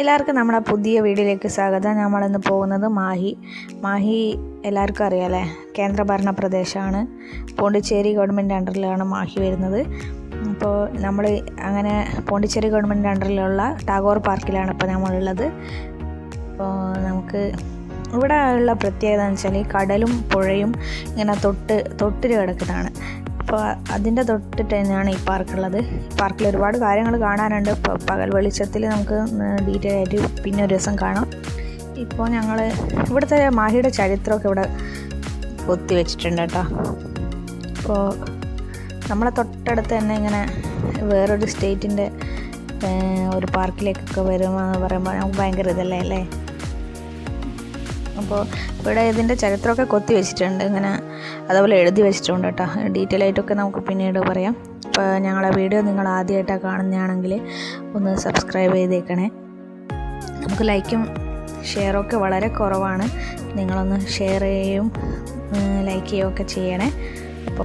എല്ലാവർക്കും നമ്മുടെ പുതിയ വീഡിയോയിലേക്ക് സ്വാഗതം. നമ്മളിന്ന് പോകുന്നത് മാഹി എല്ലാവർക്കും അറിയാമല്ലേ, കേന്ദ്രഭരണ പ്രദേശമാണ്. പോണ്ടിച്ചേരി ഗവൺമെൻറ് അണ്ടറിലാണ് മാഹി വരുന്നത്. അപ്പോൾ നമ്മൾ അങ്ങനെ പോണ്ടിച്ചേരി ഗവൺമെൻറ് അണ്ടറിലുള്ള ടാഗോർ പാർക്കിലാണ് ഇപ്പോൾ നമ്മളുള്ളത്. അപ്പോൾ നമുക്ക് ഇവിടെ ഉള്ള പ്രത്യേകത എന്ന് വെച്ചാൽ കടലും പുഴയും ഇങ്ങനെ തൊട്ടിൽ കിടക്കുന്നതാണ്. അപ്പോൾ അതിൻ്റെ തൊട്ടിട്ട് തന്നെയാണ് ഈ പാർക്കുള്ളത്. പാർക്കിൽ ഒരുപാട് കാര്യങ്ങൾ കാണാനുണ്ട്. ഇപ്പോൾ പകൽ വെളിച്ചത്തിൽ നമുക്ക് ഡീറ്റെയിൽ ആയിട്ട് പിന്നെ ഒരു ദിവസം കാണാം. ഇപ്പോൾ ഞങ്ങൾ ഇവിടുത്തെ മാഹിയുടെ ചരിത്രമൊക്കെ ഇവിടെ കൊത്തി വെച്ചിട്ടുണ്ട് കേട്ടോ. അപ്പോൾ നമ്മളെ തൊട്ടടുത്ത് തന്നെ ഇങ്ങനെ വേറൊരു സ്റ്റേറ്റിൻ്റെ ഒരു പാർക്കിലേക്കൊക്കെ വരുമെന്ന് പറയുമ്പോൾ നമുക്ക് ഭയങ്കര ഇതല്ലേ അല്ലേ. അപ്പോൾ ഇവിടെ ഇതിൻ്റെ ചരിത്രമൊക്കെ കൊത്തി വെച്ചിട്ടുണ്ട്, ഇങ്ങനെ അതുപോലെ എഴുതി വെച്ചിട്ടുണ്ട് കേട്ടോ. ഡീറ്റെയിൽ ആയിട്ടൊക്കെ നമുക്ക് പിന്നീട് പറയാം. അപ്പോൾ ഞങ്ങളെ വീഡിയോ നിങ്ങൾ ആദ്യമായിട്ടാണ് കാണുന്നതാണെങ്കിൽ ഒന്ന് സബ്സ്ക്രൈബ് ചെയ്തേക്കണേ. നമുക്ക് ലൈക്കും ഷെയറൊക്കെ വളരെ കുറവാണ്. നിങ്ങളൊന്ന് ഷെയർ ചെയ്യുകയും ലൈക്ക് ചെയ്യുകയൊക്കെ ചെയ്യണേ.